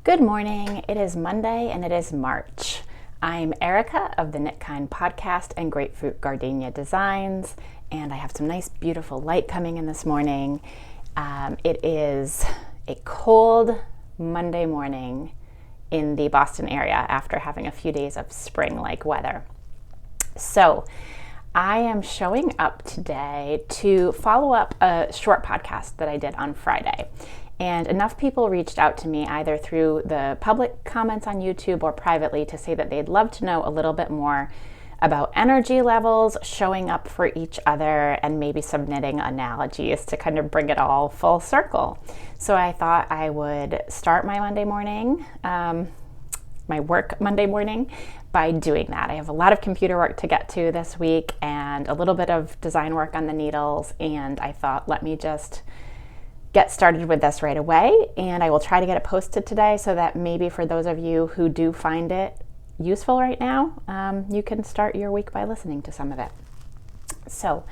Good morning. It is Monday and it is March. I'm Erika of the Knit Kind podcast and Grapefruit Gardenia Designs, and I have some nice, beautiful light coming in this morning. It is a cold Monday morning in the Boston area after having a few days of spring-like weather. So I am showing up today to follow up a short podcast that I did on Friday. And enough people reached out to me either through the public comments on YouTube or privately to say that they'd love to know a little bit more about energy levels, showing up for each other, and maybe some knitting analogies to kind of bring it all full circle. So I thought I would start my Monday morning, my work Monday morning, by doing that. I have a lot of computer work to get to this week and a little bit of design work on the needles, and I thought, let me just get started with this right away, and I will try to get it posted today so that maybe for those of you who do find it useful right now, you can start your week by listening to some of it. So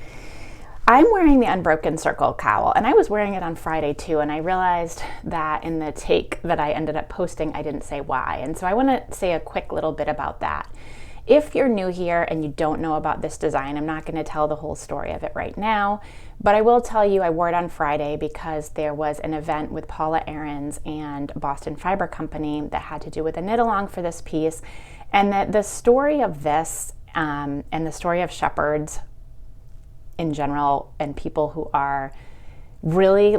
I'm wearing the Unbroken Circle cowl, and I was wearing it on Friday too, and I realized that in the take that I ended up posting, I didn't say why, and so I want to say a quick little bit about that. If you're new here and you don't know about this design, I'm not going to tell the whole story of it right now, but I will tell you I wore it on Friday because there was an event with Paula Aarons and Boston Fiber Company that had to do with a knit along for this piece, and that the story of this and the story of shepherds in general and people who are really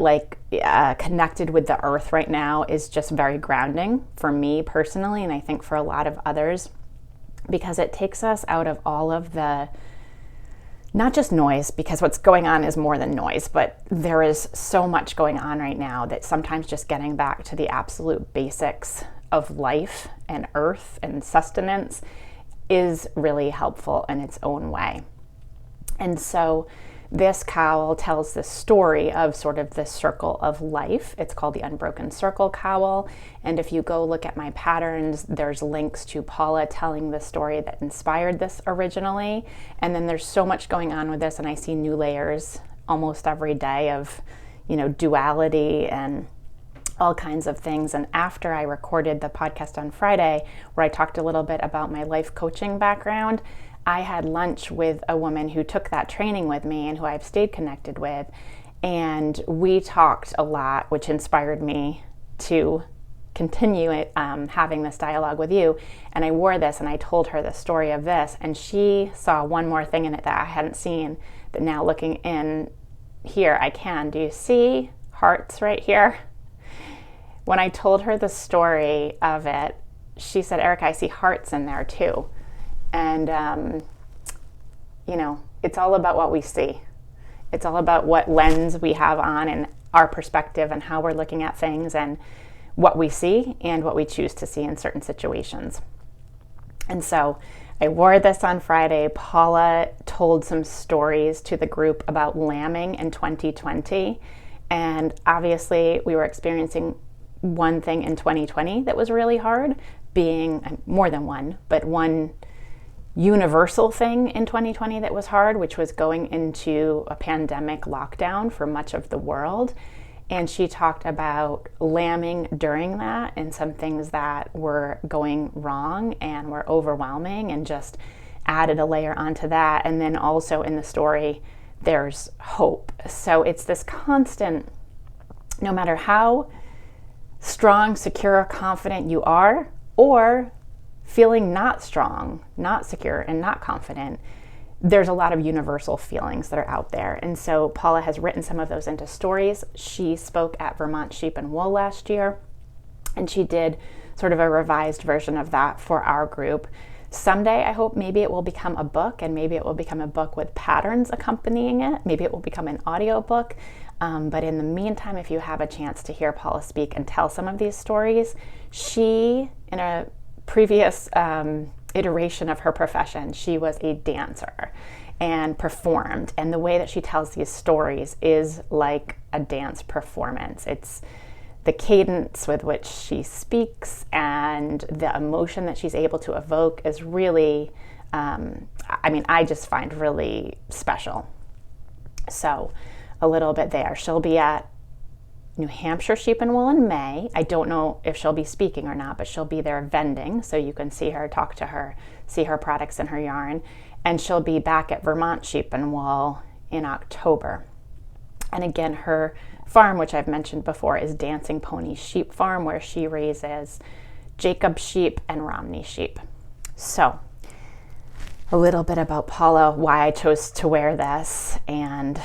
connected with the earth right now is just very grounding for me personally, and I think for a lot of others, because it takes us out of all of the, not just noise, because what's going on is more than noise, but there is so much going on right now that sometimes just getting back to the absolute basics of life and earth and sustenance is really helpful in its own way. And so this cowl tells the story of sort of the circle of life. It's called the Unbroken Circle cowl. And if you go look at my patterns, there's links to Paula telling the story that inspired this originally. And then there's so much going on with this, and I see new layers almost every day of, duality and all kinds of things. And after I recorded the podcast on Friday, where I talked a little bit about my life coaching background, I had lunch with a woman who took that training with me and who I've stayed connected with. And we talked a lot, which inspired me to continue having this dialogue with you. And I wore this and I told her the story of this. And she saw one more thing in it that I hadn't seen, that now looking in here, I can. Do you see hearts right here? When I told her the story of it, she said, Erika, I see hearts in there too. And, it's all about what we see. It's all about what lens we have on and our perspective and how we're looking at things and what we see and what we choose to see in certain situations. And so I wore this on Friday. Paula told some stories to the group about lambing in 2020. And obviously we were experiencing one thing in 2020 that was really hard, being more than one, but one universal thing in 2020 that was hard, which was going into a pandemic lockdown for much of the world. And she talked about lambing during that and some things that were going wrong and were overwhelming, and just added a layer onto that. And then also in the story, there's hope. So it's this constant, no matter how strong, secure, confident you are, or feeling not strong, not secure, and not confident, there's a lot of universal feelings that are out there. And so Paula has written some of those into stories. She spoke at Vermont Sheep and Wool last year, and she did sort of a revised version of that for our group. Someday, I hope maybe it will become a book, and maybe it will become a book with patterns accompanying it. Maybe it will become an audio book. But in the meantime, if you have a chance to hear Paula speak and tell some of these stories, she, in a previous iteration of her profession, she was a dancer and performed. And the way that she tells these stories is like a dance performance. It's the cadence with which she speaks and the emotion that she's able to evoke is really, I just find really special. So a little bit there. She'll be at New Hampshire Sheep and Wool in May. I don't know if she'll be speaking or not, but she'll be there vending, so you can see her, talk to her, see her products and her yarn. And she'll be back at Vermont Sheep and Wool in October. And again, her farm, which I've mentioned before, is Dancing Pony Sheep Farm, where she raises Jacob sheep and Romney sheep. So a little bit about Paula, why I chose to wear this, and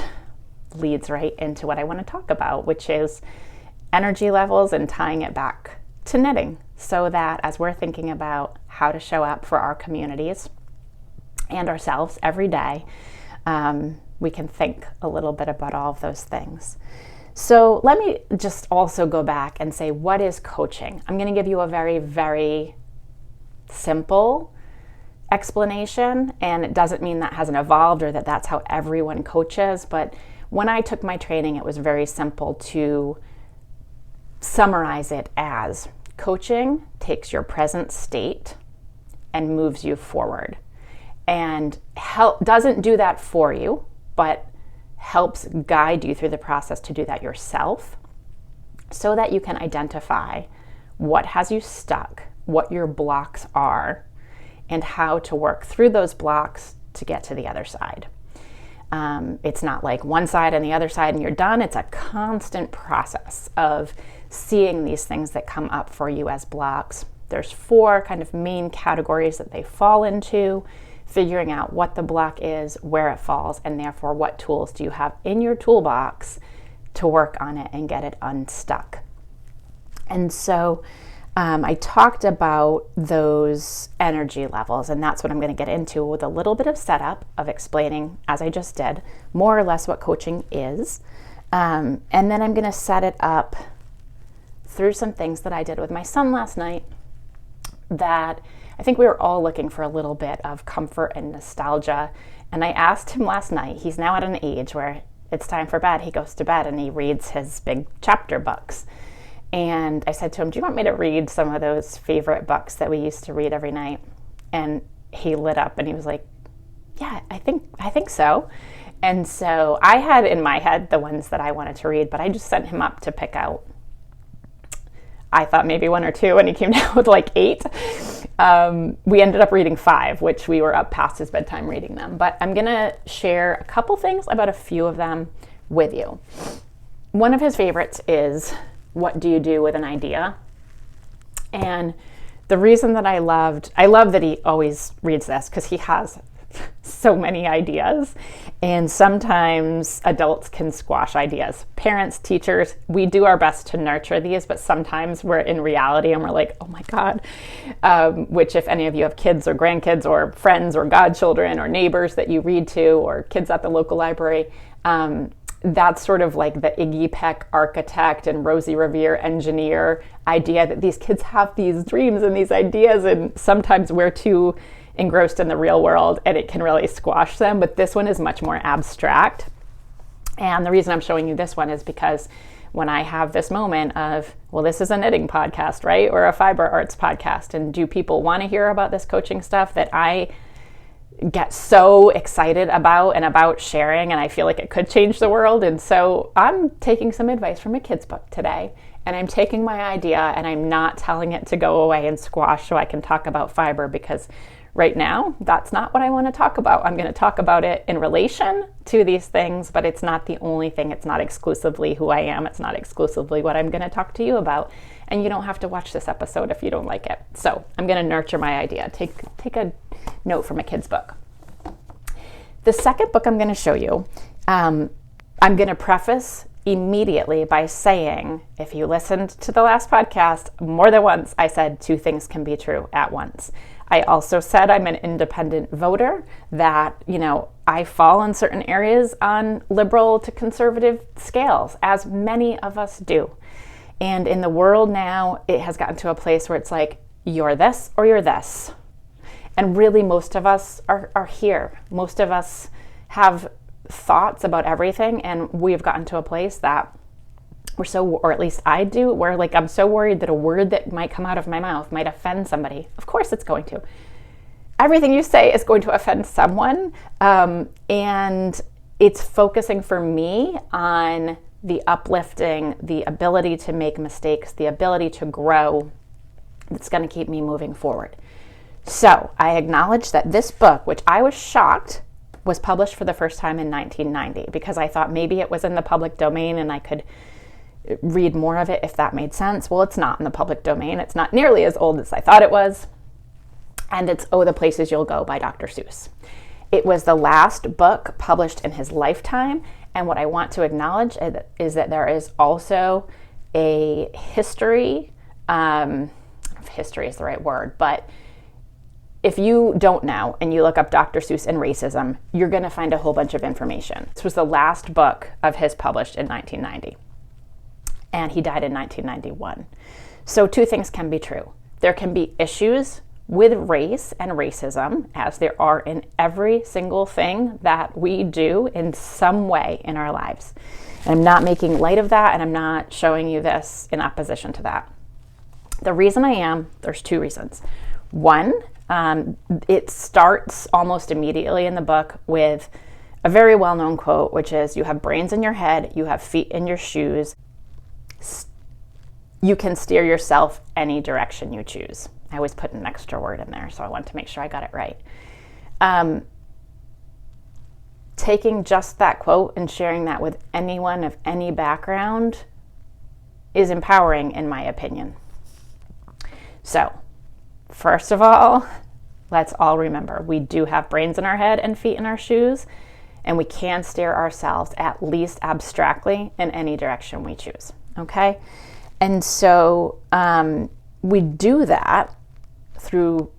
leads right into what I want to talk about, which is energy levels and tying it back to knitting, so that as we're thinking about how to show up for our communities and ourselves every day, we can think a little bit about all of those things. So let me just also go back and say, what is coaching? I'm going to give you a very, very simple explanation, and it doesn't mean that hasn't evolved or that that's how everyone coaches, but when I took my training, it was very simple to summarize it as coaching takes your present state and moves you forward, and doesn't do that for you, but helps guide you through the process to do that yourself, so that you can identify what has you stuck, what your blocks are, and how to work through those blocks to get to the other side. It's not like one side and the other side and you're done. It's a constant process of seeing these things that come up for you as blocks. There's 4 kind of main categories that they fall into: figuring out what the block is, where it falls, and therefore what tools do you have in your toolbox to work on it and get it unstuck. And so I talked about those energy levels, and that's what I'm going to get into with a little bit of setup of explaining, as I just did, more or less what coaching is. And then I'm going to set it up through some things that I did with my son last night that I think we were all looking for a little bit of comfort and nostalgia. And I asked him last night, he's now at an age where it's time for bed. He goes to bed and he reads his big chapter books. And I said to him, do you want me to read some of those favorite books that we used to read every night? And he lit up and he was like, yeah, I think so. And so I had in my head the ones that I wanted to read, but I just sent him up to pick out, I thought maybe 1 or 2, and he came down with like 8. We ended up reading 5, which we were up past his bedtime reading them. But I'm going to share a couple things about a few of them with you. One of his favorites is, what do you do with an idea? And the reason that I love that he always reads this, because he has so many ideas, and sometimes adults can squash ideas. Parents, teachers, we do our best to nurture these, but sometimes we're in reality and we're like, oh my God, which if any of you have kids or grandkids or friends or godchildren or neighbors that you read to, or kids at the local library, that's sort of like the Iggy Peck architect and Rosie Revere engineer idea that these kids have these dreams and these ideas, and sometimes we're too engrossed in the real world and it can really squash them. But this one is much more abstract. And the reason I'm showing you this one is because when I have this moment of, well, this is a knitting podcast, right? Or a fiber arts podcast. And do people want to hear about this coaching stuff that I get so excited about and about sharing, and I feel like it could change the world? And so I'm taking some advice from a kid's book today, and I'm taking my idea and I'm not telling it to go away and squash so I can talk about fiber, because right now that's not what I want to talk about. I'm going to talk about it in relation to these things, but it's not the only thing. It's not exclusively who I am. It's not exclusively what I'm going to talk to you about. And you don't have to watch this episode if you don't like it. So I'm going to nurture my idea. Take a note from a kid's book. The second book I'm going to show you, I'm going to preface immediately by saying, if you listened to the last podcast more than once, I said 2 things can be true at once. I also said I'm an independent voter, that, I fall in certain areas on liberal to conservative scales, as many of us do. And in the world now, it has gotten to a place where it's like, you're this or you're this. And really, most of us are here. Most of us have thoughts about everything, and we've gotten to a place that or at least I do, where like I'm so worried that a word that might come out of my mouth might offend somebody. Of course it's going to. Everything you say is going to offend someone, and it's focusing for me on the uplifting, the ability to make mistakes, the ability to grow, that's going to keep me moving forward. So I acknowledge that this book, which I was shocked, was published for the first time in 1990, because I thought maybe it was in the public domain and I could read more of it if that made sense. Well, it's not in the public domain. It's not nearly as old as I thought it was. And it's Oh, the Places You'll Go by Dr. Seuss. It was the last book published in his lifetime. And what I want to acknowledge is that there is also a history, if history is the right word, but if you don't know and you look up Dr. Seuss and racism, you're going to find a whole bunch of information. This was the last book of his published in 1990. And he died in 1991. So two things can be true. There can be issues with race and racism, as there are in every single thing that we do in some way in our lives. And I'm not making light of that, and I'm not showing you this in opposition to that. The reason I am, there's two reasons. One, it starts almost immediately in the book with a very well-known quote, which is, "You have brains in your head, you have feet in your shoes. You can steer yourself any direction you choose." I always put an extra word in there, so I wanted to make sure I got it right. Taking just that quote and sharing that with anyone of any background is empowering, in my opinion. So, first of all, let's all remember, we do have brains in our head and feet in our shoes, and we can steer ourselves, at least abstractly, in any direction we choose, okay? And so we do that through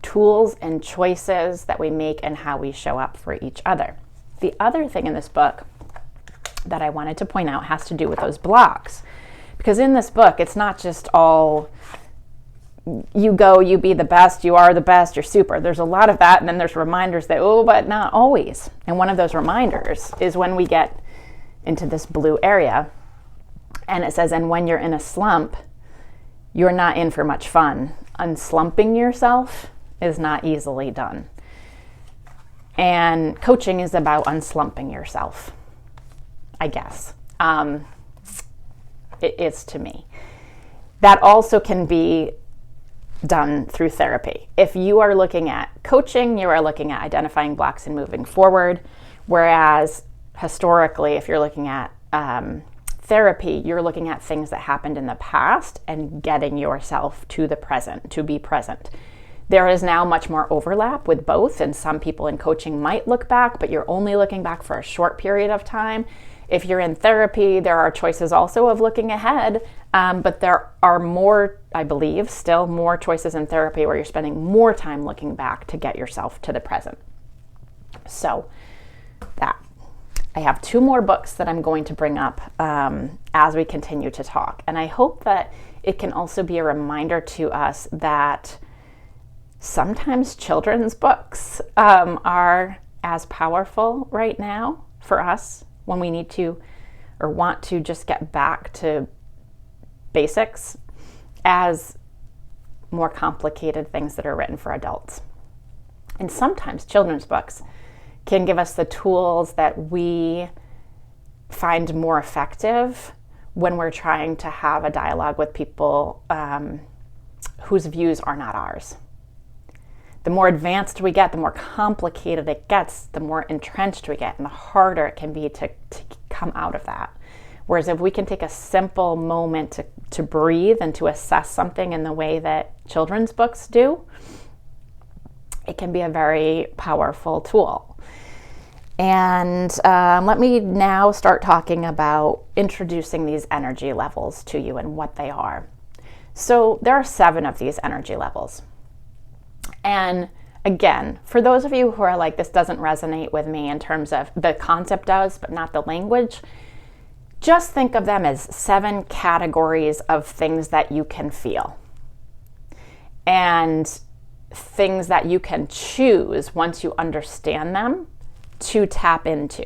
tools and choices that we make and how we show up for each other. The other thing in this book that I wanted to point out has to do with those blocks. Because in this book, it's not just all, you go, you be the best, you are the best, you're super. There's a lot of that, and then there's reminders that, oh, but not always. And one of those reminders is when we get into this blue area, and it says, "And when you're in a slump, you're not in for much fun. Unslumping yourself is not easily done." And coaching is about unslumping yourself, I guess. It is to me. That also can be done through therapy. If you are looking at coaching, you are looking at identifying blocks and moving forward. Whereas historically, if you're looking at therapy, you're looking at things that happened in the past and getting yourself to the present, to be present. There is now much more overlap with both, and some people in coaching might look back, but you're only looking back for a short period of time. If you're in therapy, there are choices also of looking ahead, but there are more, I believe, still more choices in therapy where you're spending more time looking back to get yourself to the present. So that. I have two more books that I'm going to bring up as we continue to talk. And I hope that it can also be a reminder to us that sometimes children's books are as powerful right now for us when we need to or want to just get back to basics as more complicated things that are written for adults. And sometimes children's books can give us the tools that we find more effective when we're trying to have a dialogue with people whose views are not ours. The more advanced we get, the more complicated it gets, the more entrenched we get, and the harder it can be to come out of that. Whereas if we can take a simple moment to breathe and to assess something in the way that children's books do, it can be a very powerful tool. And let me now start talking about introducing these energy levels to you and what they are. So there are 7 of these energy levels. And again, for those of you who are like, this doesn't resonate with me in terms of the concept does, but not the language, just think of them as 7 categories of things that you can feel. And things that you can choose once you understand them to tap into.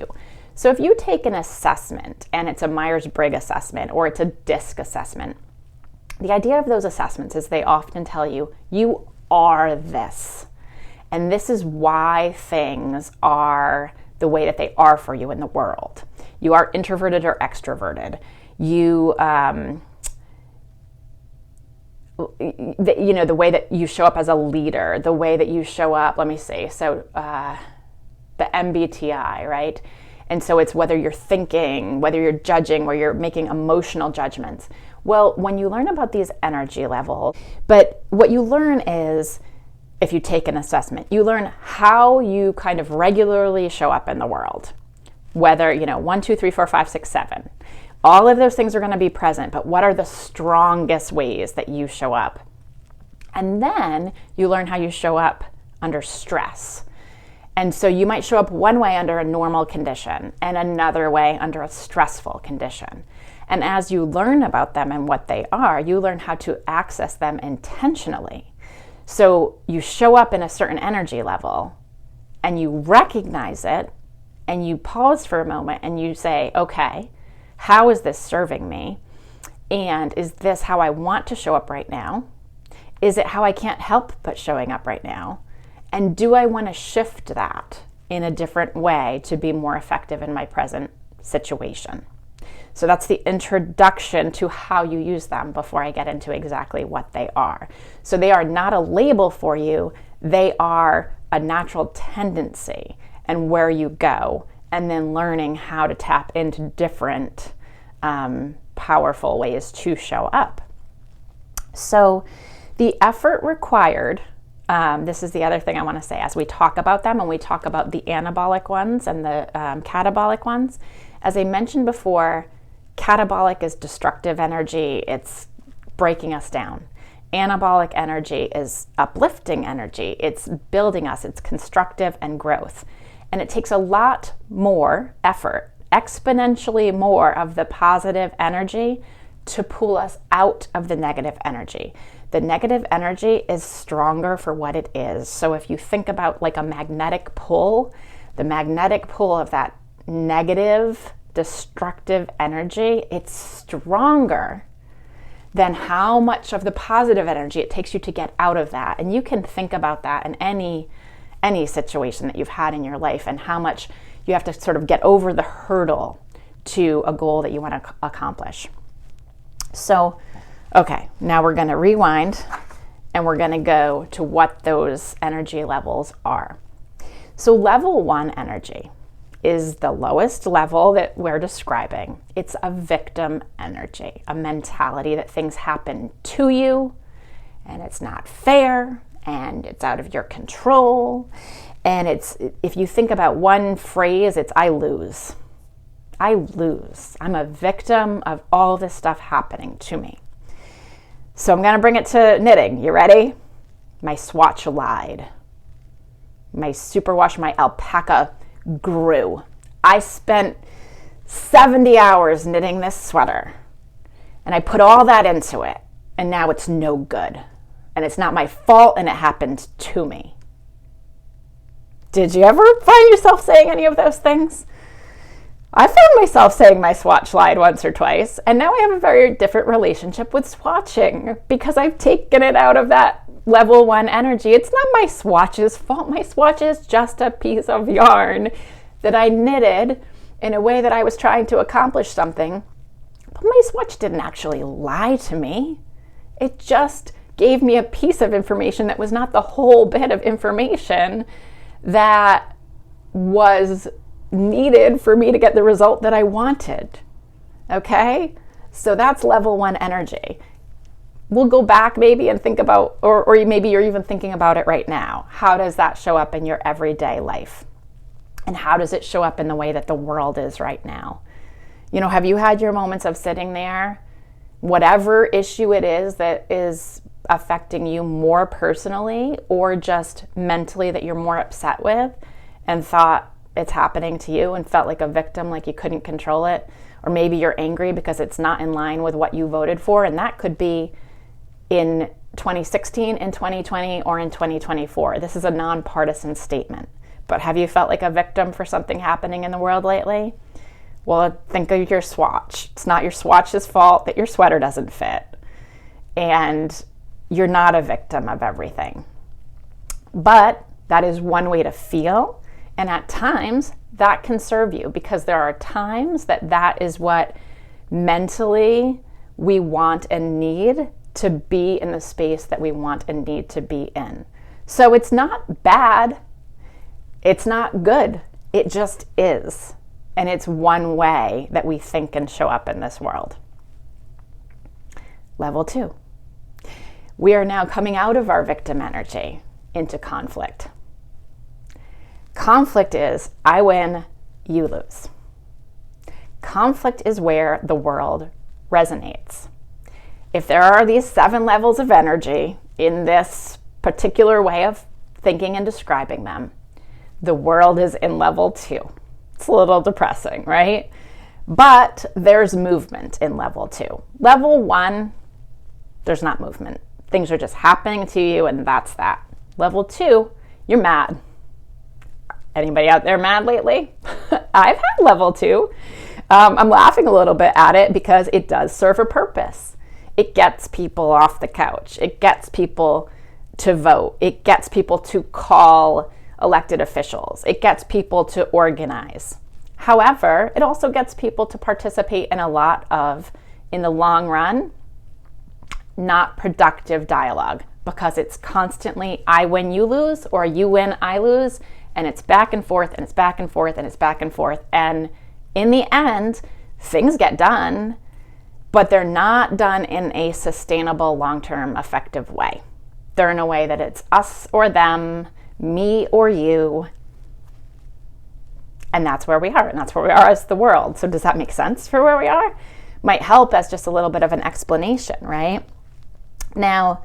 So if you take an assessment and it's a Myers-Briggs assessment or it's a DISC assessment, the idea of those assessments is they often tell you, you are this. And this is why things are the way that they are for you in the world. You are introverted or extroverted. You, the way that you show up as a leader, the way that you show up, let me see. So the MBTI, right? And so it's whether you're thinking, whether you're judging, where you're making emotional judgments. Well, when you learn about these energy levels, but what you learn is, if you take an assessment, you learn how you kind of regularly show up in the world. Whether, 1, 2, 3, 4, 5, 6, 7. All of those things are going to be present, but what are the strongest ways that you show up? And then you learn how you show up under stress. And so you might show up one way under a normal condition and another way under a stressful condition. And as you learn about them and what they are, you learn how to access them intentionally. So you show up in a certain energy level and you recognize it and you pause for a moment and you say, okay, how is this serving me? And is this how I want to show up right now? Is it how I can't help but showing up right now? And do I want to shift that in a different way to be more effective in my present situation? So that's the introduction to how you use them before I get into exactly what they are. So they are not a label for you. They are a natural tendency and where you go, and then learning how to tap into different powerful ways to show up. So the effort required, this is the other thing I want to say as we talk about them, and we talk about the anabolic ones and the catabolic ones. As I mentioned before, catabolic is destructive energy. It's breaking us down. Anabolic energy is uplifting energy. It's building us. It's constructive and growth. And it takes a lot more effort, exponentially more of the positive energy to pull us out of the negative energy. The negative energy is stronger for what it is. So if you think about like a magnetic pull, the magnetic pull of that negative, destructive energy, it's stronger than how much of the positive energy it takes you to get out of that. And you can think about that in any situation that you've had in your life, and how much you have to sort of get over the hurdle to a goal that you want to accomplish. So, okay, now we're going to rewind and we're going to go to what those energy levels are. So level 1 energy is the lowest level that we're describing. It's a victim energy, a mentality that things happen to you and it's not fair and it's out of your control. And it's, if you think about one phrase, it's I lose. I lose. I'm a victim of all this stuff happening to me. So I'm going to bring it to knitting. You ready? My swatch lied. My superwash, my alpaca grew. I spent 70 hours knitting this sweater and I put all that into it, and now it's no good. And it's not my fault, and it happened to me. Did you ever find yourself saying any of those things? I found myself saying my swatch lied once or twice, and now I have a very different relationship with swatching because I've taken it out of that level 1 energy. It's not my swatch's fault. My swatch is just a piece of yarn that I knitted in a way that I was trying to accomplish something. But my swatch didn't actually lie to me. It just gave me a piece of information that was not the whole bit of information that was needed for me to get the result that I wanted. Okay? So that's level 1 energy. We'll go back maybe and think about, or maybe you're even thinking about it right now. How does that show up in your everyday life? And how does it show up in the way that the world is right now? Have you had your moments of sitting there, whatever issue it is that is affecting you more personally or just mentally that you're more upset with, and thought it's happening to you and felt like a victim, like you couldn't control it? Or maybe you're angry because it's not in line with what you voted for, and that could be in 2016, in 2020, or in 2024. This is a nonpartisan statement. But have you felt like a victim for something happening in the world lately? Well, think of your swatch. It's not your swatch's fault that your sweater doesn't fit. And you're not a victim of everything. But that is one way to feel. And at times that can serve you, because there are times that is what mentally we want and need to be in the space that we want and need to be in. So it's not bad. It's not good. It just is. And it's one way that we think and show up in this world. Level 2. We are now coming out of our victim energy into conflict. Conflict is, I win, you lose. Conflict is where the world resonates. If there are these 7 levels of energy in this particular way of thinking and describing them, the world is in level 2. It's a little depressing, right? But there's movement in level 2. Level 1, there's not movement. Things are just happening to you, and that's that. Level 2, you're mad. Anybody out there mad lately? I've had level 2. I'm laughing a little bit at it because it does serve a purpose. It gets people off the couch. It gets people to vote. It gets people to call elected officials. It gets people to organize. However, it also gets people to participate in a lot of, in the long run, not productive dialogue, because it's constantly I win, you lose, or you win, I lose, and it's back and forth, and it's back and forth, and it's back and forth. And in the end, things get done, but they're not done in a sustainable, long-term, effective way. They're in a way that it's us or them, me or you, and that's where we are, and that's where we are as the world. So does that make sense for where we are? Might help as just a little bit of an explanation, right? Now,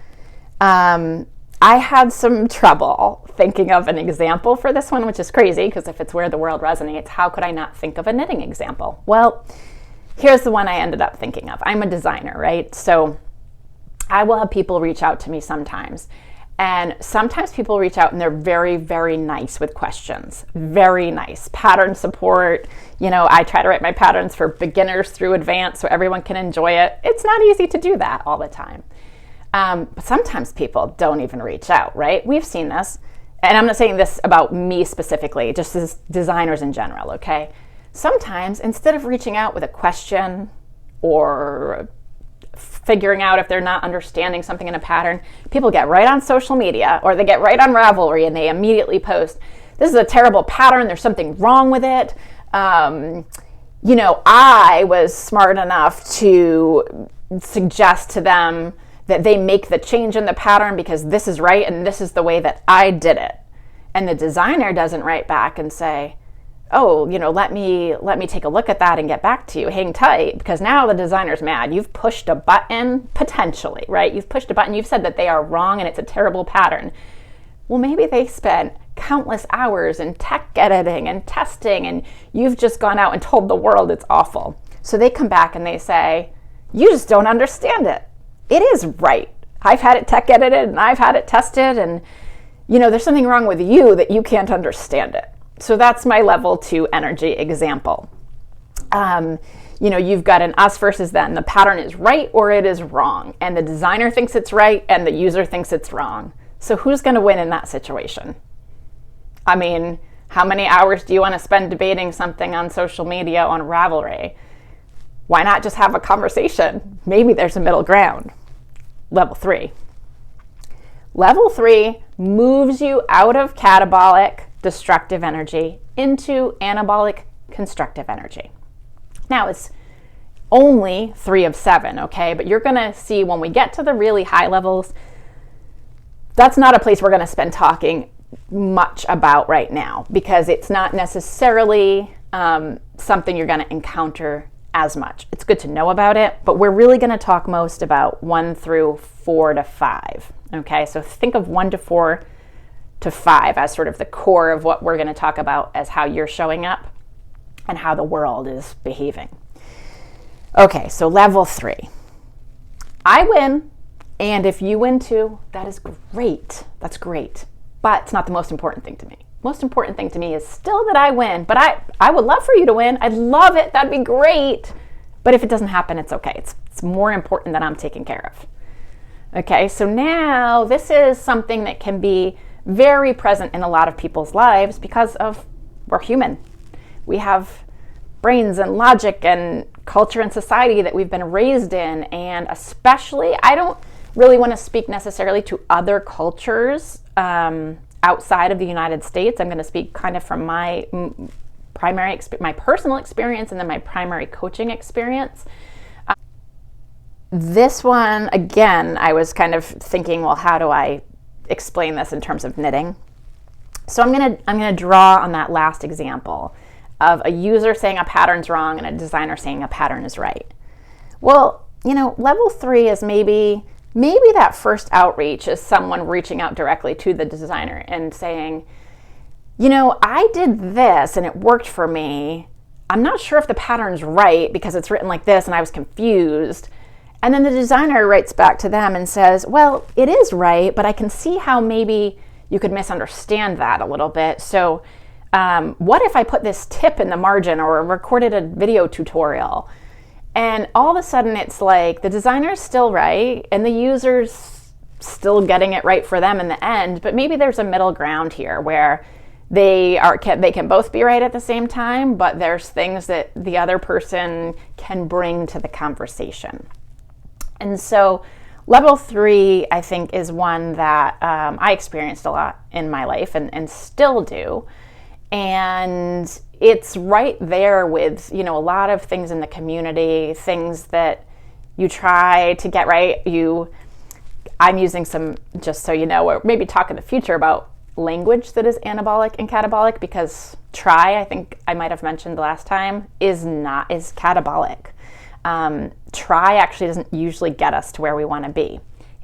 I had some trouble thinking of an example for this one, which is crazy, because if it's where the world resonates, how could I not think of a knitting example? Well, here's the one I ended up thinking of. I'm a designer, right? So I will have people reach out to me sometimes. And sometimes people reach out and they're very, very nice with questions. Very nice. Pattern support. You know, I try to write my patterns for beginners through advanced so everyone can enjoy it. It's not easy to do that all the time. But sometimes people don't even reach out, right? We've seen this. And I'm not saying this about me specifically, just as designers in general, okay? Sometimes instead of reaching out with a question or figuring out if they're not understanding something in a pattern, people get right on social media or they get right on Ravelry and they immediately post, this is a terrible pattern, there's something wrong with it. You know, I was smart enough to suggest to them that they make the change in the pattern because this is right and this is the way that I did it. And the designer doesn't write back and say, oh, you know, let me take a look at that and get back to you. Hang tight, because now the designer's mad. You've pushed a button, potentially, right? You've pushed a button. You've said that they are wrong and it's a terrible pattern. Well, maybe they spent countless hours in tech editing and testing, and you've just gone out and told the world it's awful. So they come back and they say, you just don't understand it. It is right. I've had it tech edited and I've had it tested, and you know, there's something wrong with you that you can't understand it. So that's my level 2 energy example. You know, you've got an us versus them. The pattern is right or it is wrong. And the designer thinks it's right and the user thinks it's wrong. So who's going to win in that situation? I mean, how many hours do you want to spend debating something on social media on Ravelry? Why not just have a conversation? Maybe there's a middle ground. Level 3. Level 3 moves you out of catabolic, destructive energy into anabolic, constructive energy. Now, it's only 3 of 7, okay? But you're going to see when we get to the really high levels, that's not a place we're going to spend talking much about right now, because it's not necessarily something you're going to encounter as much. It's good to know about it, but we're really going to talk most about 1 through 4 to 5, okay? So think of 1 to 4 to 5 as sort of the core of what we're going to talk about as how you're showing up and how the world is behaving. Okay, so level 3. I win, and if you win too, that is great. That's great. But it's not the most important thing to me. Most important thing to me is still that I win, but I would love for you to win. I'd love it. That'd be great. But if it doesn't happen, it's okay. It's more important that I'm taken care of. Okay, so now this is something that can be very present in a lot of people's lives because of We're human. We have brains and logic and culture and society that we've been raised in. And especially, I don't really want to speak necessarily to other cultures outside of the United States. I'm going to speak kind of from my my personal experience and then my primary coaching experience. This one, again, I was kind of thinking, well, how do I explain this in terms of knitting? So I'm gonna draw on that last example of a user saying a pattern's wrong and a designer saying a pattern is right. Well, level 3 is maybe that first outreach is someone reaching out directly to the designer and saying, I did this and it worked for me. I'm not sure if the pattern's right because it's written like this and I was confused. And then the designer writes back to them and says, well, it is right, but I can see how maybe you could misunderstand that a little bit. So what if I put this tip in the margin or recorded a video tutorial? And all of a sudden it's like the designer's still right and the user's still getting it right for them in the end, but maybe there's a middle ground here where they can both be right at the same time, but there's things that the other person can bring to the conversation. And so level 3, I think, is one that I experienced a lot in my life and still do. And it's right there with, a lot of things in the community, things that you try to get right. I'm using some, just so you know, or maybe talk in the future about language that is anabolic and catabolic, because I think I might have mentioned last time, is catabolic. Try actually doesn't usually get us to where we want to be.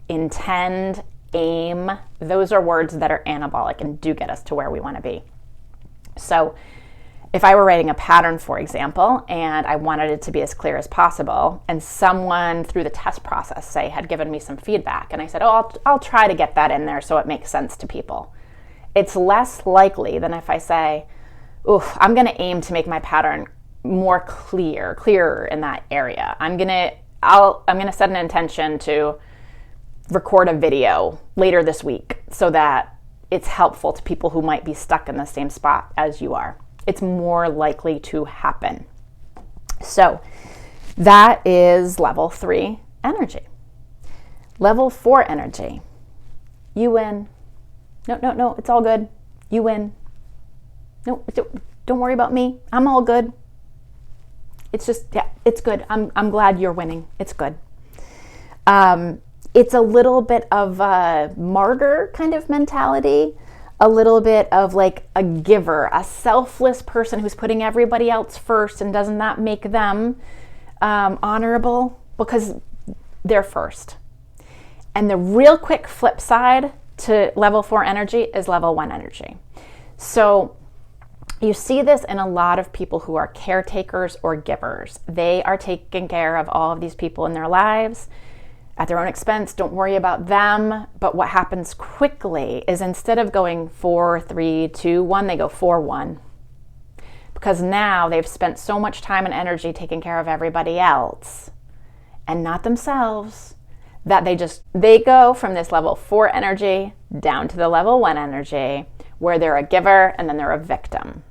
Intend, aim, those are words that are anabolic and do get us to where we want to be. So if I were writing a pattern, for example, and I wanted it to be as clear as possible, and someone through the test process, say, had given me some feedback, and I said, I'll try to get that in there so it makes sense to people. It's less likely than if I say, I'm going to aim to make my pattern more clearer in that area. I'm going to set an intention to record a video later this week so that it's helpful to people who might be stuck in the same spot as you are. It's more likely to happen. So that is level 3 energy. Level 4 energy. You win. No, it's all good. You win. No, don't worry about me. I'm all good. It's just, it's good. I'm glad you're winning. It's good. It's a little bit of a martyr kind of mentality, a little bit of like a giver, a selfless person who's putting everybody else first, and doesn't that make them honorable because they're first? And the real quick flip side to level 4 energy is level 1 energy. So you see this in a lot of people who are caretakers or givers. They are taking care of all of these people in their lives at their own expense. Don't worry about them. But what happens quickly is instead of going 4, 3, 2, 1, they go 4, 1. Because now they've spent so much time and energy taking care of everybody else and not themselves, that they go from this level 4 energy down to the level 1 energy, where they're a giver and then they're a victim.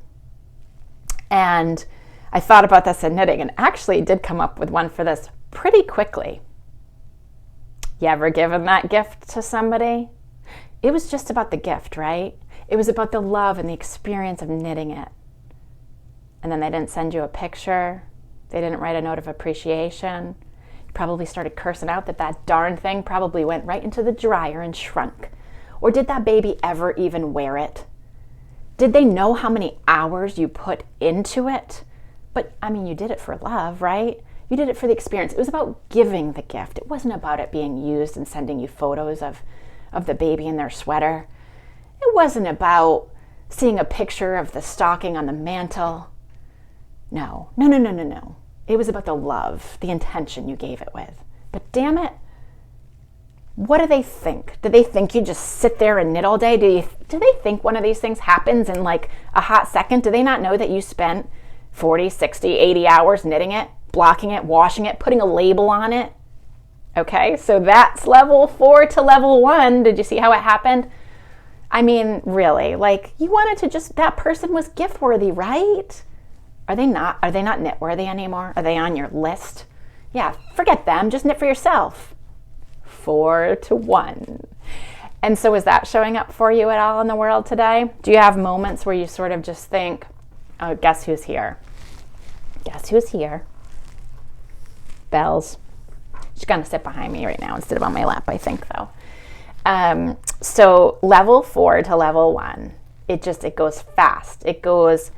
And I thought about this in knitting and actually did come up with one for this pretty quickly. You ever given that gift to somebody? It was just about the gift, right? It was about the love and the experience of knitting it. And then they didn't send you a picture. They didn't write a note of appreciation. You probably started cursing out that darn thing probably went right into the dryer and shrunk. Or did that baby ever even wear it? Did they know how many hours you put into it? But you did it for love, right? You did it for the experience. It was about giving the gift. It wasn't about it being used and sending you photos of the baby in their sweater. It wasn't about seeing a picture of the stocking on the mantle. No. It was about the love, the intention you gave it with. But damn it, what do they think? Do they think you just sit there and knit all day? Do they think one of these things happens in like a hot second? Do they not know that you spent 40, 60, 80 hours knitting it, blocking it, washing it, putting a label on it? Okay, so that's level 4 to level 1. Did you see how it happened? I mean, really, like, you wanted to just, that person was gift worthy, right? Are they not knit worthy anymore? Are they on your list? Yeah, forget them, just knit for yourself. 4-1. And so is that showing up for you at all in the world today? Do you have moments where you sort of just think, oh, guess who's here? Guess who's here? Bells. She's going to sit behind me right now instead of on my lap, I think, though. So level 4 to level 1, it goes fast. It goes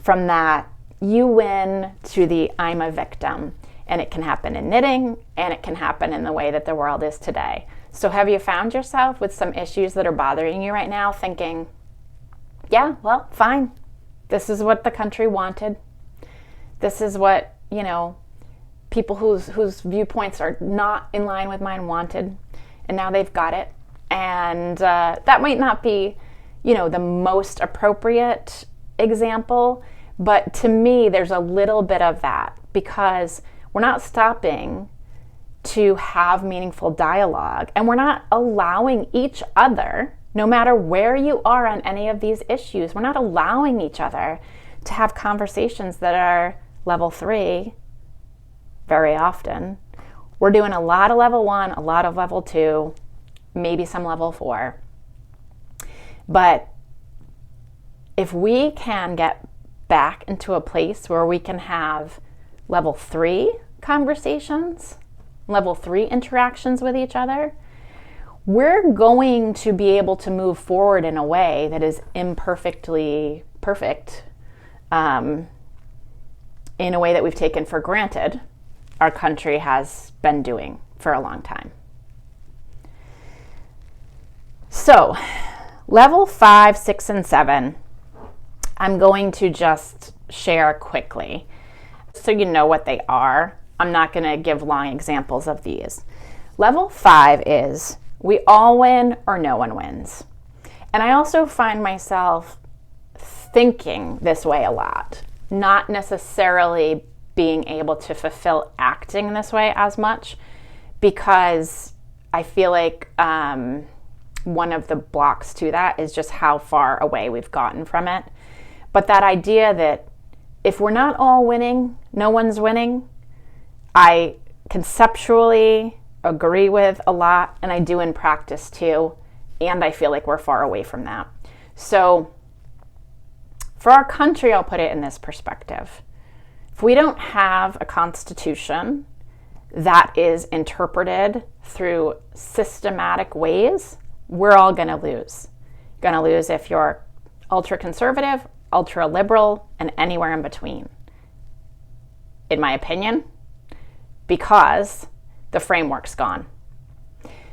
from that you win to the I'm a victim. And it can happen in knitting, and it can happen in the way that the world is today. So have you found yourself with some issues that are bothering you right now thinking, yeah, well, fine. This is what the country wanted. This is what, people whose viewpoints are not in line with mine wanted. And now they've got it. And that might not be, the most appropriate example. But to me, there's a little bit of that because we're not stopping to have meaningful dialogue, and we're not allowing each other, no matter where you are on any of these issues, we're not allowing each other to have conversations that are level 3 very often. We're doing a lot of level 1, a lot of level 2, maybe some level 4. But if we can get back into a place where we can have level 3 conversations, level 3 interactions with each other, we're going to be able to move forward in a way that is imperfectly perfect, in a way that we've taken for granted our country has been doing for a long time. So, level 5, 6, and 7, I'm going to just share quickly so you know what they are. I'm not going to give long examples of these. Level 5 is we all win or no one wins. And I also find myself thinking this way a lot, not necessarily being able to fulfill acting this way as much, because I feel like one of the blocks to that is just how far away we've gotten from it. But that idea that if we're not all winning, no one's winning, I conceptually agree with a lot, and I do in practice too, and I feel like we're far away from that. So for our country, I'll put it in this perspective. If we don't have a constitution that is interpreted through systematic ways, we're all going to lose. You're going to lose if you're ultra-conservative, ultra-liberal, and anywhere in between, in my opinion, because the framework's gone.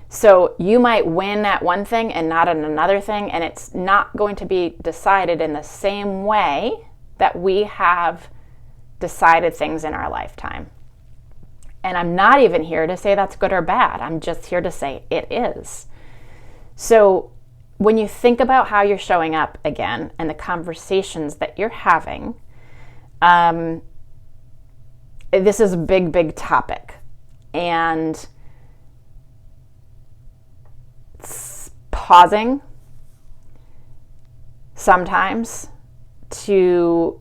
So you might win at one thing and not at another thing, and it's not going to be decided in the same way that we have decided things in our lifetime. And I'm not even here to say that's good or bad. I'm just here to say it is. So when you think about how you're showing up again and the conversations that you're having, this is a big, big topic. And pausing sometimes to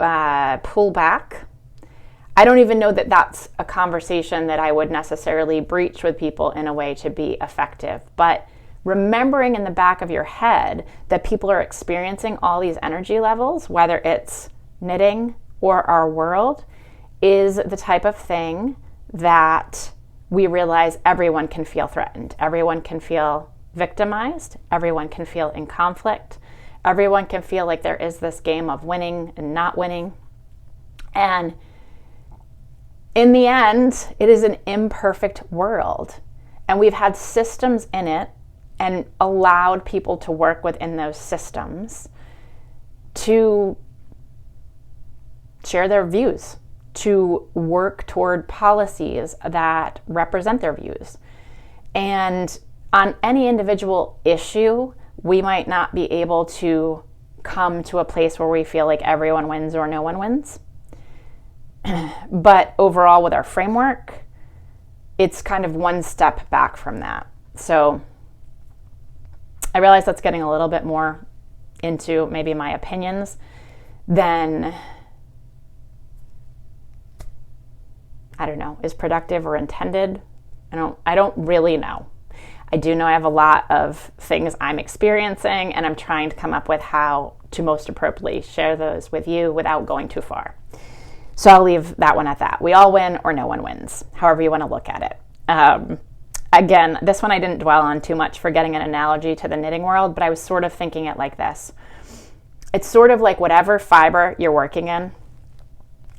pull back. I don't even know that that's a conversation that I would necessarily breach with people in a way to be effective. But remembering in the back of your head that people are experiencing all these energy levels, whether it's knitting or our world, is the type of thing that we realize everyone can feel threatened. Everyone can feel victimized. Everyone can feel in conflict. Everyone can feel like there is this game of winning and not winning. And in the end, it is an imperfect world. And we've had systems in it and allowed people to work within those systems to share their views, to work toward policies that represent their views. And on any individual issue, we might not be able to come to a place where we feel like everyone wins or no one wins. But overall, with our framework, it's kind of one step back from that. So I realize that's getting a little bit more into maybe my opinions than, I don't know, is productive or intended. I don't really know. I do know I have a lot of things I'm experiencing, and I'm trying to come up with how to most appropriately share those with you without going too far. So I'll leave that one at that. We all win or no one wins, however you want to look at it. Again, this one I didn't dwell on too much for getting an analogy to the knitting world, but I was sort of thinking it like this. It's sort of like whatever fiber you're working in,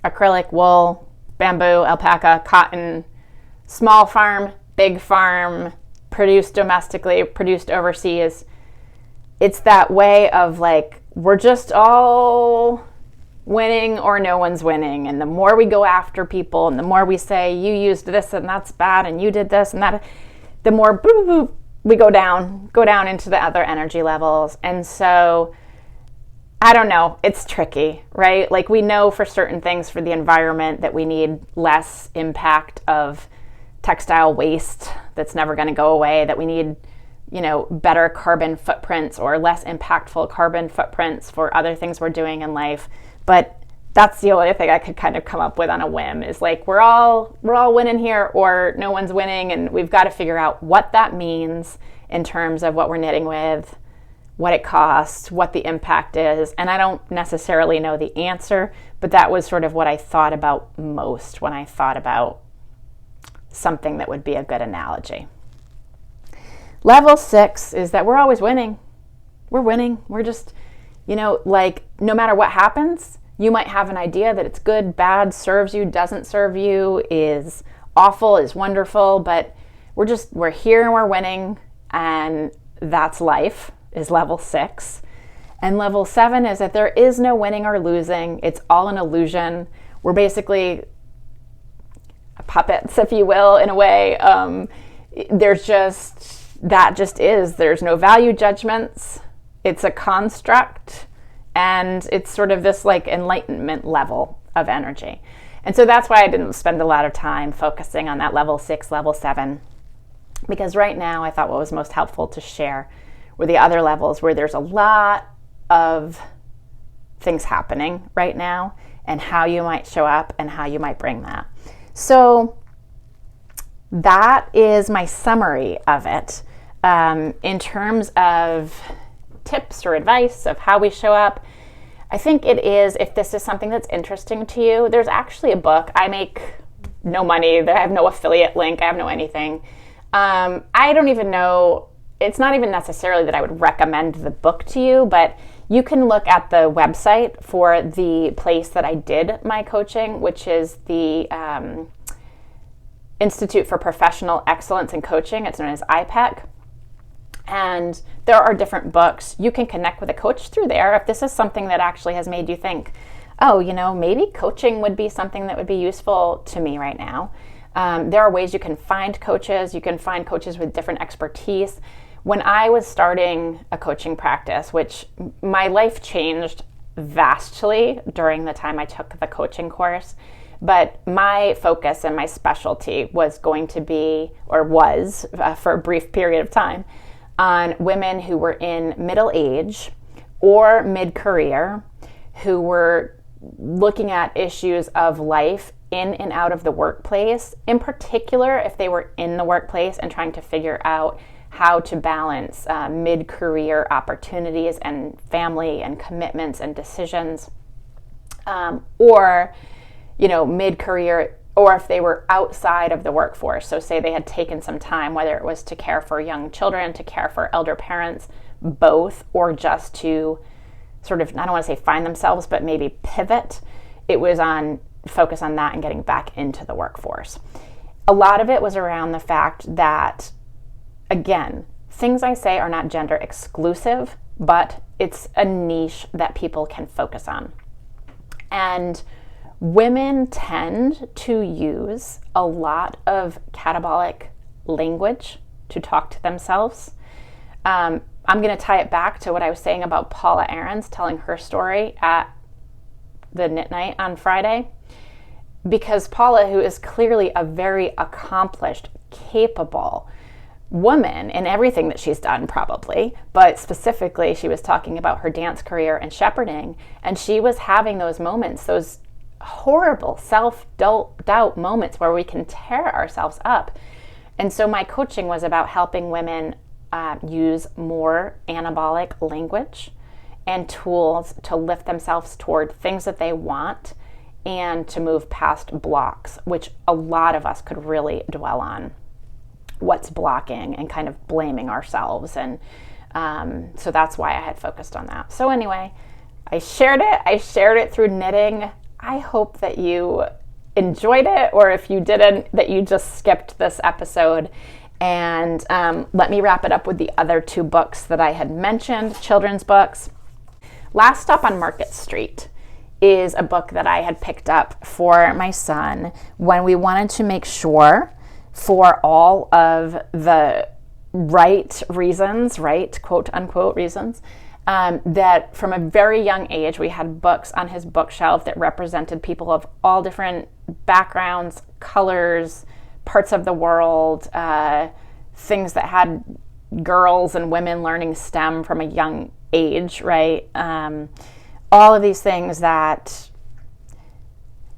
acrylic, wool, bamboo, alpaca, cotton, small farm, big farm, produced domestically, produced overseas. It's that way of like, we're just all winning or no one's winning. And the more we go after people and the more we say, you used this and that's bad and you did this and that, the more we go down into the other energy levels. And so, I don't know, it's tricky, right? Like we know for certain things for the environment that we need less impact of textile waste that's never going to go away, that we need, better carbon footprints or less impactful carbon footprints for other things we're doing in life. But that's the only thing I could kind of come up with on a whim is like, we're all winning here or no one's winning. And we've got to figure out what that means in terms of what we're knitting with, what it costs, what the impact is. And I don't necessarily know the answer, but that was sort of what I thought about most when I thought about something that would be a good analogy. Level 6 is that we're always winning. We're winning. We're just, like no matter what happens, you might have an idea that it's good, bad, serves you, doesn't serve you, is awful, is wonderful, but we're here and we're winning, and that's life, is level 6. And level 7 is that there is no winning or losing. It's all an illusion. We're basically puppets, if you will, in a way. There's no value judgments. It's a construct, and it's sort of this like enlightenment level of energy. And so that's why I didn't spend a lot of time focusing on that level 6, level 7, because right now I thought what was most helpful to share were the other levels where there's a lot of things happening right now and how you might show up and how you might bring that. So that is my summary of it. In terms of tips or advice of how we show up, I think it is, if this is something that's interesting to you, there's actually a book. I make no money. I have no affiliate link. I have no anything. I don't even know. It's not even necessarily that I would recommend the book to you, but you can look at the website for the place that I did my coaching, which is the Institute for Professional Excellence in Coaching. It's known as IPEC. And there are different books. You can connect with a coach through there if this is something that actually has made you think, oh, maybe coaching would be something that would be useful to me right now. There are ways you can find coaches. You can find coaches with different expertise. When I was starting a coaching practice, which my life changed vastly during the time I took the coaching course, but my focus and my specialty was going to be, or was for a brief period of time, on women who were in middle age or mid-career who were looking at issues of life in and out of the workplace, in particular if they were in the workplace and trying to figure out how to balance mid-career opportunities and family and commitments and decisions, or mid-career, or if they were outside of the workforce. So say they had taken some time, whether it was to care for young children, to care for elder parents, both, or just to sort of, I don't want to say find themselves, but maybe pivot. It was on focus on that and getting back into the workforce. A lot of it was around the fact that, again, things I say are not gender exclusive, but it's a niche that people can focus on. And women tend to use a lot of catabolic language to talk to themselves. I'm going to tie it back to what I was saying about Paula Aarons telling her story at the Knit Night on Friday, because Paula, who is clearly a very accomplished, capable, woman in everything that she's done, probably, but specifically she was talking about her dance career and shepherding, and she was having those moments, those horrible self-doubt moments where we can tear ourselves up. And so my coaching was about helping women use more anabolic language and tools to lift themselves toward things that they want and to move past blocks, which a lot of us could really dwell on. What's blocking and kind of blaming ourselves. And so that's why I had focused on that. So anyway, I shared it through knitting. I hope that you enjoyed it, or if you didn't, that you just skipped this episode. And let me wrap it up with the other two books that I had mentioned, children's books. Last Stop on Market Street is a book that I had picked up for my son when we wanted to make sure, for all of the right reasons, right, quote unquote reasons, that from a very young age we had books on his bookshelf that represented people of all different backgrounds, colors, parts of the world, things that had girls and women learning STEM from a young age, right? All of these things that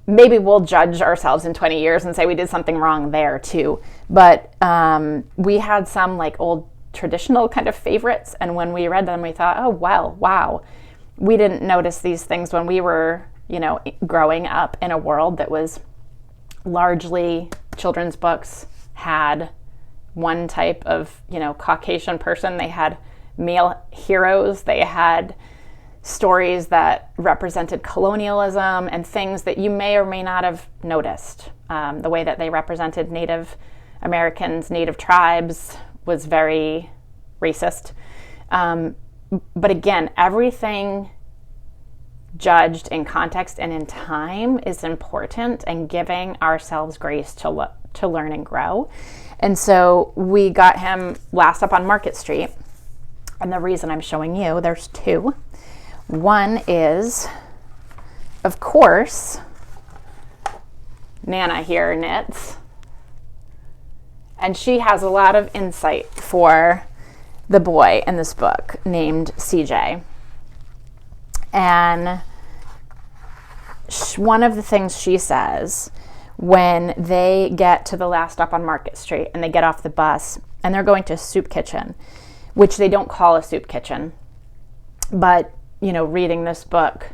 maybe we'll judge ourselves in 20 years and say we did something wrong there too. But we had some like old traditional kind of favorites. And when we read them, we thought, oh, well, wow. We didn't notice these things when we were, growing up in a world that was largely children's books, had one type of, Caucasian person. They had male heroes. They had stories that represented colonialism and things that you may or may not have noticed. The way that they represented Native Americans, Native tribes was very racist. But again, everything judged in context and in time is important, and giving ourselves grace to learn and grow. And so we got him Last Up on Market Street. And the reason I'm showing you, there's two. One is, of course, Nana here knits. And she has a lot of insight for the boy in this book named CJ. And one of the things she says when they get to the last stop on Market Street and they get off the bus and they're going to a soup kitchen, which they don't call a soup kitchen, but reading this book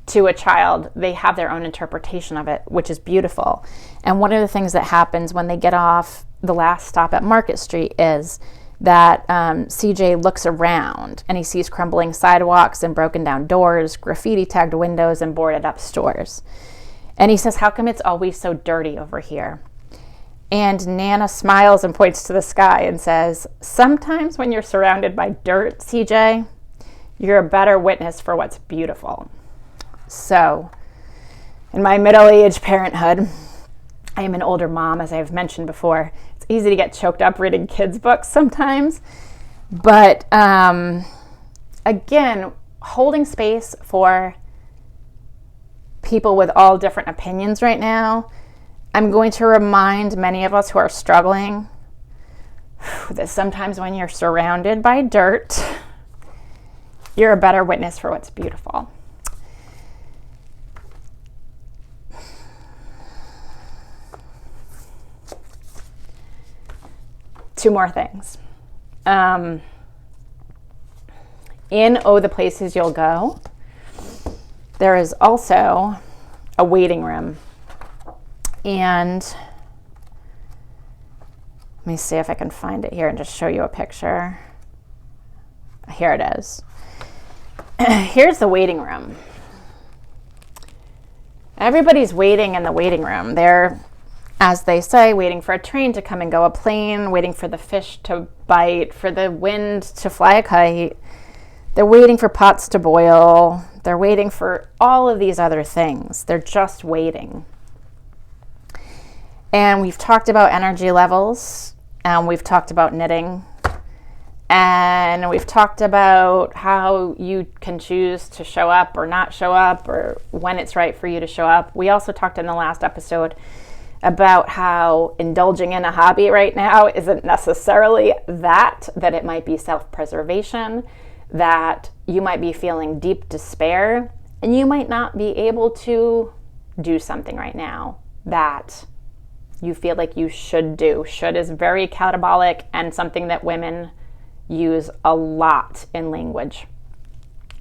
to a child, they have their own interpretation of it, which is beautiful. And one of the things that happens when they get off the last stop at Market Street is that CJ looks around and he sees crumbling sidewalks and broken down doors, graffiti tagged windows, and boarded up stores. And he says, how come it's always so dirty over here? And Nana smiles and points to the sky and says, sometimes when you're surrounded by dirt, CJ, you're a better witness for what's beautiful. So, in my middle-aged parenthood, I am an older mom, as I've mentioned before. It's easy to get choked up reading kids' books sometimes. But, again, holding space for people with all different opinions right now, I'm going to remind many of us who are struggling that sometimes when you're surrounded by dirt, you're a better witness for what's beautiful. Two more things. In Oh, the Places You'll Go, there is also a waiting room. And let me see if I can find it here and just show you a picture. Here it is. Here's the waiting room. Everybody's waiting in the waiting room. They're, as they say, waiting for a train to come and go, a plane, waiting for the fish to bite, for the wind to fly a kite. They're waiting for pots to boil. They're waiting for all of these other things. They're just waiting. And we've talked about energy levels, and we've talked about knitting, and we've talked about how you can choose to show up or not show up, or when it's right for you to show up. We also talked in the last episode about how indulging in a hobby right now isn't necessarily that it might be self-preservation, that you might be feeling deep despair, and you might not be able to do something right now that you feel like you should do. Should is very catabolic and something that women use a lot in language.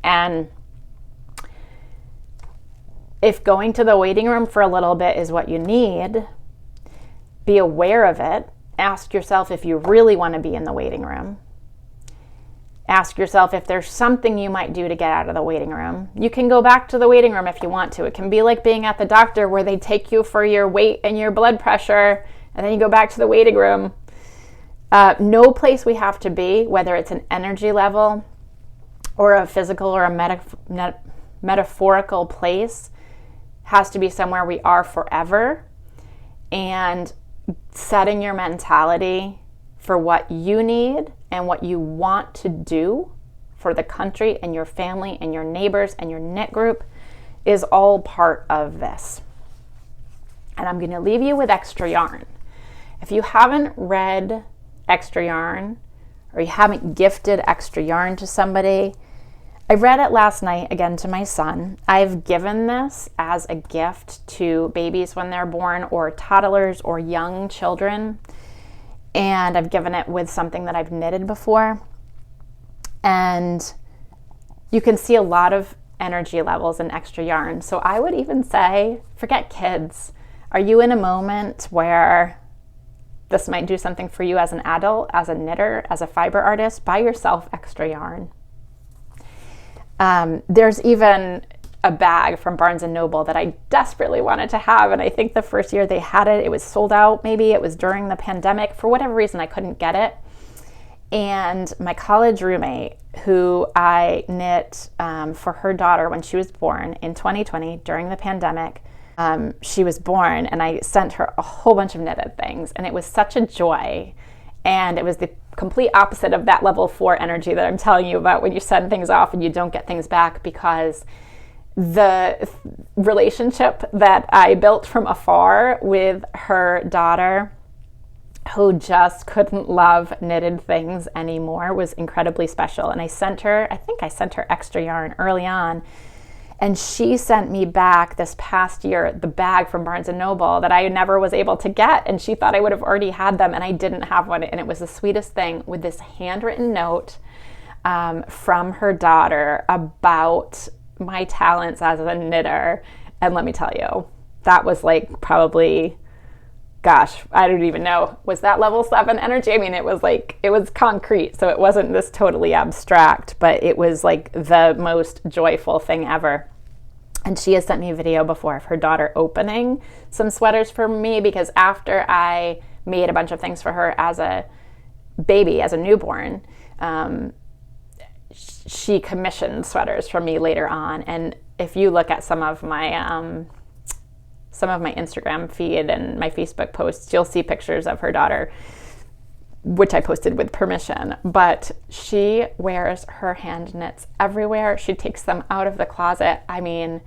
And if going to the waiting room for a little bit is what you need, be aware of it. Ask yourself if you really want to be in the waiting room. Ask yourself if there's something you might do to get out of the waiting room. You can go back to the waiting room if you want to. It can be like being at the doctor where they take you for your weight and your blood pressure, and then you go back to the waiting room. No place we have to be, whether it's an energy level or a physical or a metaphorical place, has to be somewhere we are forever. And setting your mentality for what you need and what you want to do for the country and your family and your neighbors and your knit group is all part of this. And I'm going to leave you with Extra Yarn. If you haven't read Extra Yarn, or you haven't gifted Extra Yarn to somebody, I read it last night again to my son. I've given this as a gift to babies when they're born, or toddlers or young children. And I've given it with something that I've knitted before. And you can see a lot of energy levels in Extra Yarn. So I would even say, forget kids. Are you in a moment where this might do something for you as an adult, as a knitter, as a fiber artist? Buy yourself Extra Yarn. There's even a bag from Barnes & Noble that I desperately wanted to have, and I think the first year they had it, it was sold out. Maybe it was during the pandemic. For whatever reason, I couldn't get it. And my college roommate, who I knit for her daughter when she was born in 2020 during the pandemic, she was born, and I sent her a whole bunch of knitted things, and it was such a joy. And it was the complete opposite of that level 4 energy that I'm telling you about when you send things off and you don't get things back, because the relationship that I built from afar with her daughter, who just couldn't love knitted things anymore, was incredibly special. And I think I sent her Extra Yarn early on. And she sent me back this past year the bag from Barnes & Noble that I never was able to get. And she thought I would have already had them, and I didn't have one. And it was the sweetest thing, with this handwritten note from her daughter about my talents as a knitter. And let me tell you, that was like probably, gosh, I don't even know. Was that level 7 energy? I mean, it was concrete. So it wasn't this totally abstract, but it was like the most joyful thing ever. And she has sent me a video before of her daughter opening some sweaters for me, because after I made a bunch of things for her as a baby, as a newborn, she commissioned sweaters for me later on. And if you look at some of my Instagram feed and my Facebook posts, you'll see pictures of her daughter, which I posted with permission. But she wears her hand knits everywhere. She takes them out of the closet. I mean,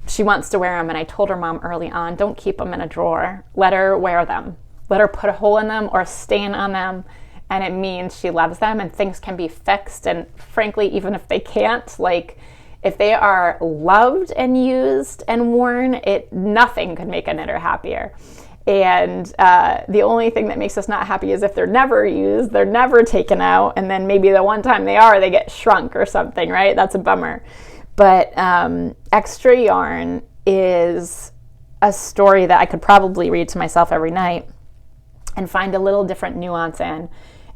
she wants to wear them. And I told her mom early on, don't keep them in a drawer. Let her wear them. Let her put a hole in them or a stain on them. And it means she loves them, and things can be fixed. And frankly, even if they can't, like, if they are loved and used and worn, nothing could make a knitter happier. And the only thing that makes us not happy is if they're never used, they're never taken out, and then maybe the one time they are, they get shrunk or something, right? That's a bummer. But Extra Yarn is a story that I could probably read to myself every night and find a little different nuance in.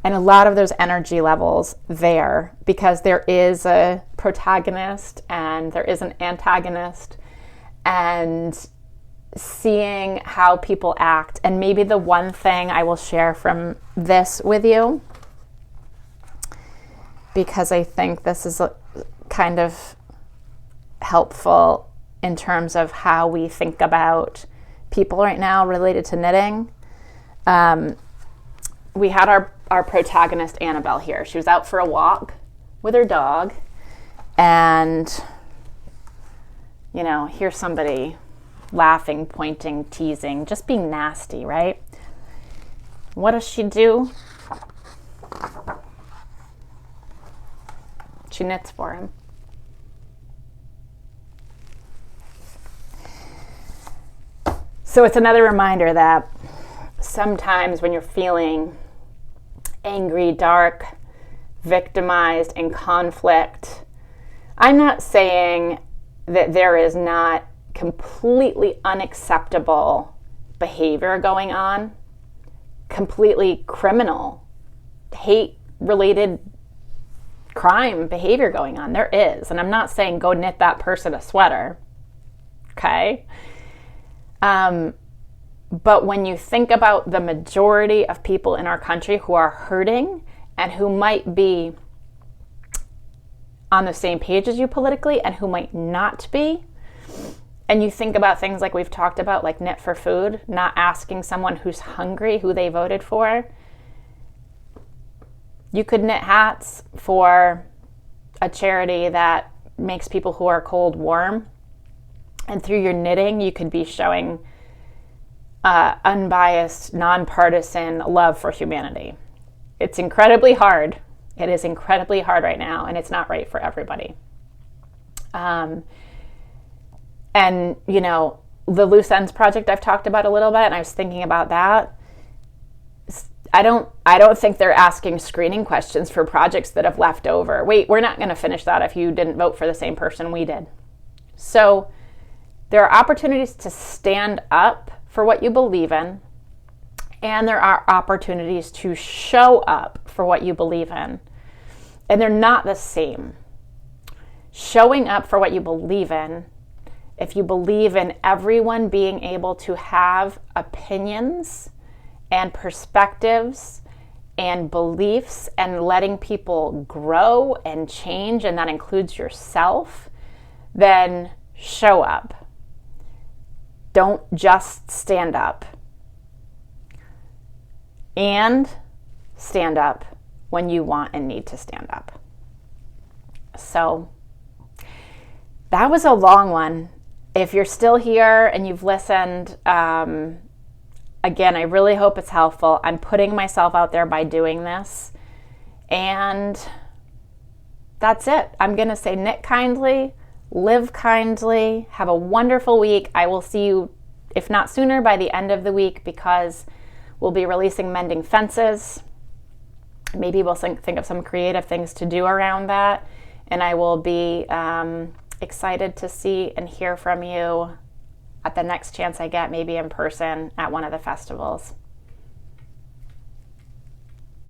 And a lot of those energy levels there, because there is a protagonist and there is an antagonist, and seeing how people act. And maybe the one thing I will share from this with you, because I think this is kind of helpful in terms of how we think about people right now related to knitting. We had our protagonist Annabelle here. She was out for a walk with her dog, and here's somebody laughing, pointing, teasing, just being nasty, right? What does she do? She knits for him. So it's another reminder that sometimes when you're feeling angry, dark, victimized, in conflict, I'm not saying that there is not completely unacceptable behavior going on, completely criminal, hate-related crime behavior going on. There is. And I'm not saying go knit that person a sweater, okay? But when you think about the majority of people in our country who are hurting and who might be on the same page as you politically and who might not be, and you think about things like we've talked about, like Knit for Food, not asking someone who's hungry who they voted for. You could knit hats for a charity that makes people who are cold warm. And through your knitting, you could be showing unbiased, nonpartisan love for humanity. It's incredibly hard. It is incredibly hard right now, and it's not right for everybody. And, you know, the Loose Ends Project I've talked about a little bit, and I was thinking about that. I don't think they're asking screening questions for projects that have left over. Wait, we're not going to finish that if you didn't vote for the same person we did. So there are opportunities to stand up for what you believe in, and there are opportunities to show up for what you believe in. And they're not the same. Showing up for what you believe in, if you believe in everyone being able to have opinions and perspectives and beliefs and letting people grow and change, and that includes yourself, then show up. Don't just stand up. And stand up when you want and need to stand up. So that was a long one. If you're still here and you've listened, again, I really hope it's helpful. I'm putting myself out there by doing this. And that's it. I'm going to say knit kindly, live kindly, have a wonderful week. I will see you, if not sooner, by the end of the week, because we'll be releasing Mending Fences. Maybe we'll think of some creative things to do around that. And I will be excited to see and hear from you at the next chance I get, maybe in person at one of the festivals.